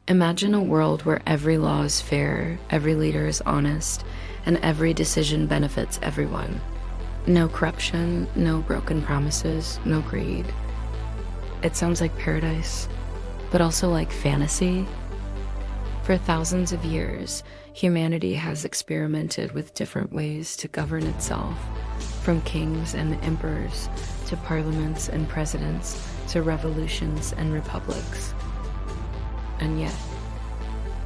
Imagine a world where every law is fair, every leader is honest, and every decision benefits everyone. No corruption, no broken promises, no greed. It sounds like paradise, but also like fantasy. For thousands of years, humanity has experimented with different ways to govern itself, from kings and emperors, to parliaments and presidents, to revolutions and republics. And yet,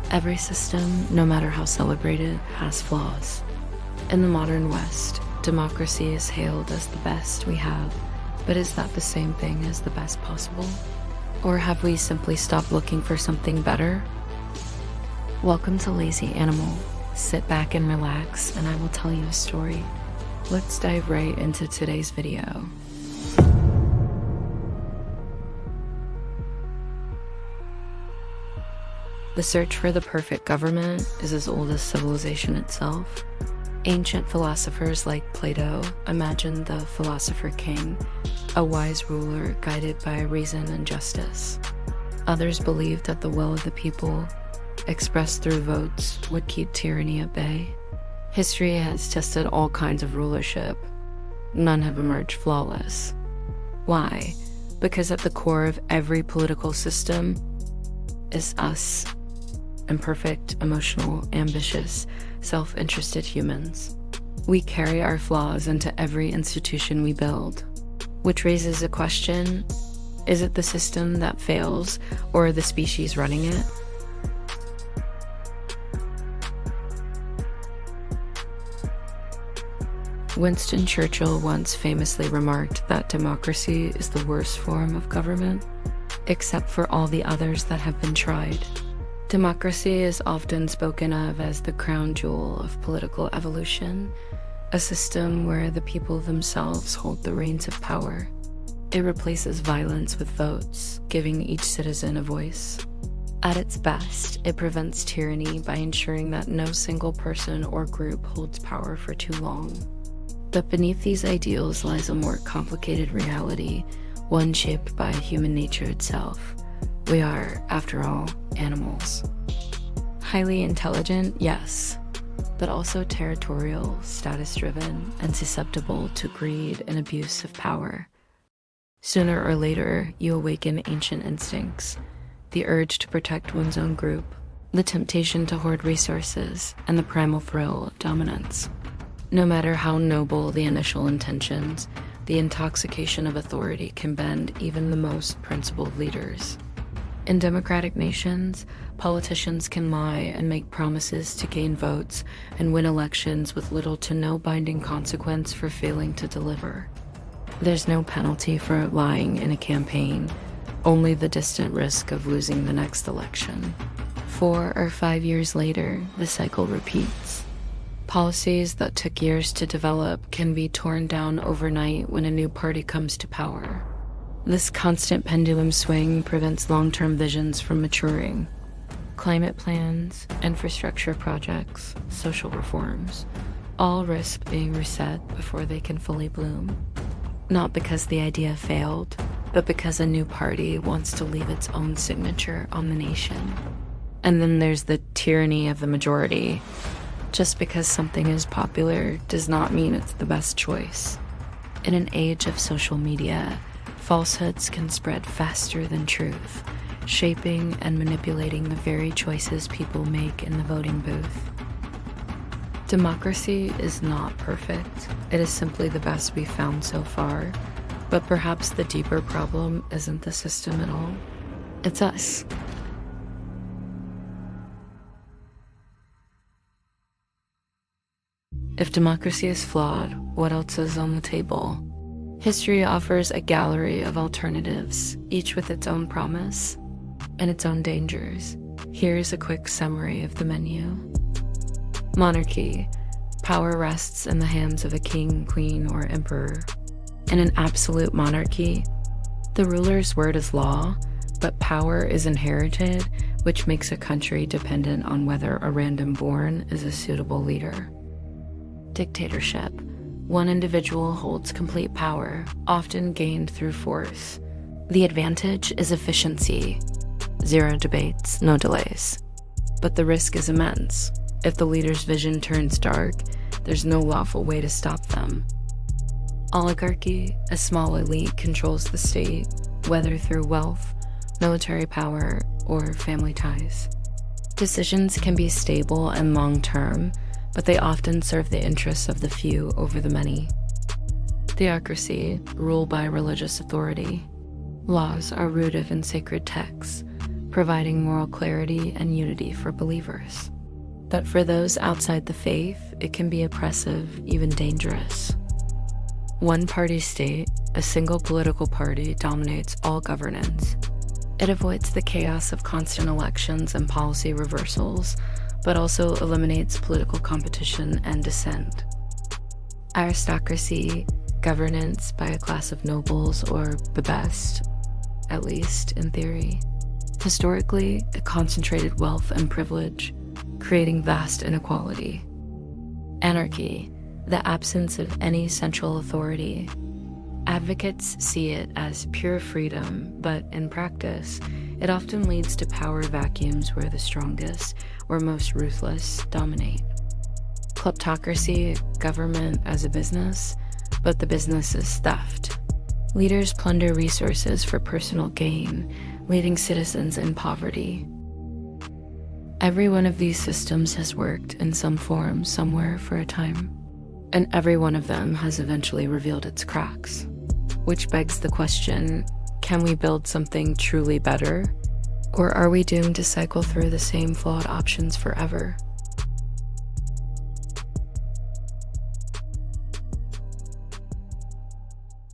every system, no matter how celebrated, has flaws. In the modern West, democracy is hailed as the best we have, but is that the same thing as the best possible? Or have we simply stopped looking for something better? Welcome to Lazy Animal. Sit back and relax, and I will tell you a story. Let's dive right into today's video. The search for the perfect government is as old as civilization itself. Ancient philosophers like Plato imagined the philosopher king, a wise ruler guided by reason and justice. Others believed that the will of the people, expressed through votes, would keep tyranny at bay. History has tested all kinds of rulership. None have emerged flawless. Why? Because at the core of every political system is us. Imperfect, emotional, ambitious, self-interested humans. We carry our flaws into every institution we build, which raises a question: is it the system that fails, or the species running it? Winston Churchill once famously remarked that democracy is the worst form of government, except for all the others that have been tried. Democracy is often spoken of as the crown jewel of political evolution, a system where the people themselves hold the reins of power. It replaces violence with votes, giving each citizen a voice. At its best, it prevents tyranny by ensuring that no single person or group holds power for too long. But beneath these ideals lies a more complicated reality, one shaped by human nature itself. We are, after all, animals. Highly intelligent, yes, but also territorial, status-driven, and susceptible to greed and abuse of power. Sooner or later, you awaken ancient instincts, the urge to protect one's own group, the temptation to hoard resources, and the primal thrill of dominance. No matter how noble the initial intentions, the intoxication of authority can bend even the most principled leaders. In democratic nations, politicians can lie and make promises to gain votes and win elections with little to no binding consequence for failing to deliver. There's no penalty for lying in a campaign, only the distant risk of losing the next election. 4 or 5 years later, the cycle repeats. Policies that took years to develop can be torn down overnight when a new party comes to power. This constant pendulum swing prevents long-term visions from maturing. Climate plans, infrastructure projects, social reforms, all risk being reset before they can fully bloom. Not because the idea failed, but because a new party wants to leave its own signature on the nation. And then there's the tyranny of the majority. Just because something is popular does not mean it's the best choice. In an age of social media, falsehoods can spread faster than truth, shaping and manipulating the very choices people make in the voting booth. Democracy is not perfect. It is simply the best we've found so far. But perhaps the deeper problem isn't the system at all. It's us. If democracy is flawed, what else is on the table? History offers a gallery of alternatives, each with its own promise and its own dangers. Here's a quick summary of the menu. Monarchy. Power rests in the hands of a king, queen, or emperor. In an absolute monarchy, the ruler's word is law, but power is inherited, which makes a country dependent on whether a random born is a suitable leader. Dictatorship. One individual holds complete power, often gained through force. The advantage is efficiency. Zero debates, no delays. But the risk is immense. If the leader's vision turns dark, there's no lawful way to stop them. Oligarchy, a small elite, controls the state, whether through wealth, military power, or family ties. Decisions can be stable and long-term, but they often serve the interests of the few over the many. Theocracy, rule by religious authority. Laws are rooted in sacred texts, providing moral clarity and unity for believers. But for those outside the faith, it can be oppressive, even dangerous. One-party state, a single political party, dominates all governance. It avoids the chaos of constant elections and policy reversals, but also eliminates political competition and dissent. Aristocracy, governance by a class of nobles, or the best, at least in theory. Historically, it concentrated wealth and privilege, creating vast inequality. Anarchy, the absence of any central authority. Advocates see it as pure freedom, but in practice, it often leads to power vacuums where the strongest or most ruthless dominate. Kleptocracy, government as a business, but the business is theft. Leaders plunder resources for personal gain, leaving citizens in poverty. Every one of these systems has worked in some form somewhere for a time, and every one of them has eventually revealed its cracks. Which begs the question, can we build something truly better? Or are we doomed to cycle through the same flawed options forever?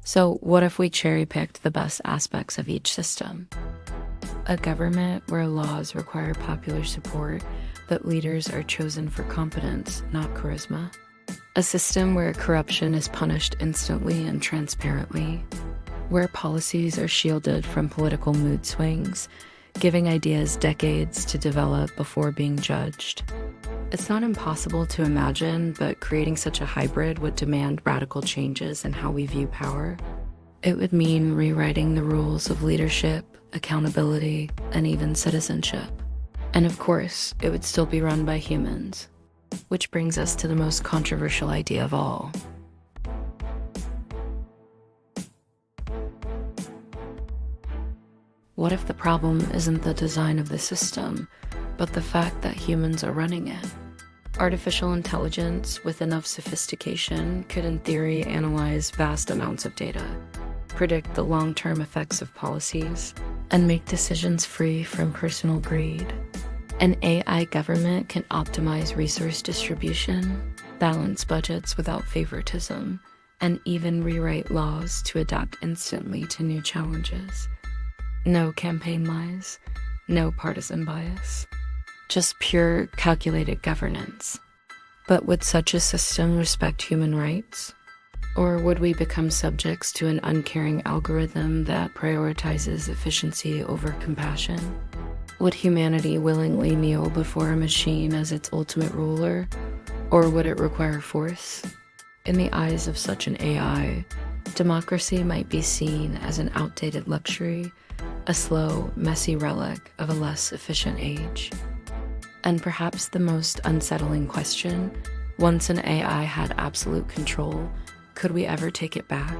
So what if we cherry-picked the best aspects of each system? A government where laws require popular support, but leaders are chosen for competence, not charisma. A system where corruption is punished instantly and transparently, where policies are shielded from political mood swings, giving ideas decades to develop before being judged. It's not impossible to imagine, but creating such a hybrid would demand radical changes in how we view power. It would mean rewriting the rules of leadership, accountability, and even citizenship. And of course, it would still be run by humans. Which brings us to the most controversial idea of all. What if the problem isn't the design of the system, but the fact that humans are running it? Artificial intelligence with enough sophistication could in theory analyze vast amounts of data, predict the long-term effects of policies, and make decisions free from personal greed. An AI government can optimize resource distribution, balance budgets without favoritism, and even rewrite laws to adapt instantly to new challenges. No campaign lies, no partisan bias, just pure calculated governance. But would such a system respect human rights? Or would we become subjects to an uncaring algorithm that prioritizes efficiency over compassion? Would humanity willingly kneel before a machine as its ultimate ruler, or would it require force? In the eyes of such an AI, democracy might be seen as an outdated luxury, a slow, messy relic of a less efficient age. And perhaps the most unsettling question, once an AI had absolute control, could we ever take it back?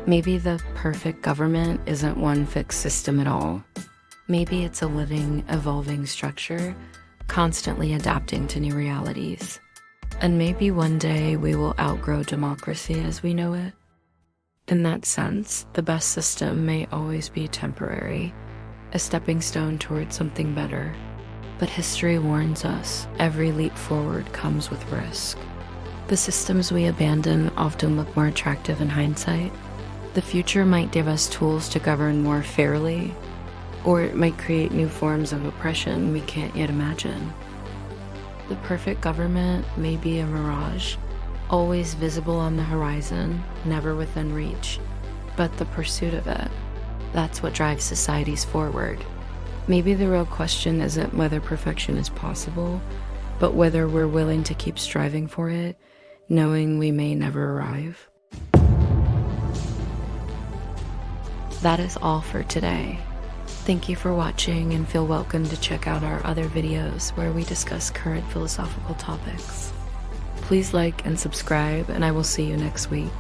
Maybe the perfect government isn't one fixed system at all. Maybe it's a living, evolving structure, constantly adapting to new realities. And maybe one day we will outgrow democracy as we know it. In that sense, the best system may always be temporary, a stepping stone towards something better. But history warns us, every leap forward comes with risk. The systems we abandon often look more attractive in hindsight. The future might give us tools to govern more fairly, or it might create new forms of oppression we can't yet imagine. The perfect government may be a mirage, always visible on the horizon, never within reach. But the pursuit of it, that's what drives societies forward. Maybe the real question isn't whether perfection is possible, but whether we're willing to keep striving for it, knowing we may never arrive. That is all for today. Thank you for watching, and feel welcome to check out our other videos where we discuss current philosophical topics. Please like and subscribe, and I will see you next week.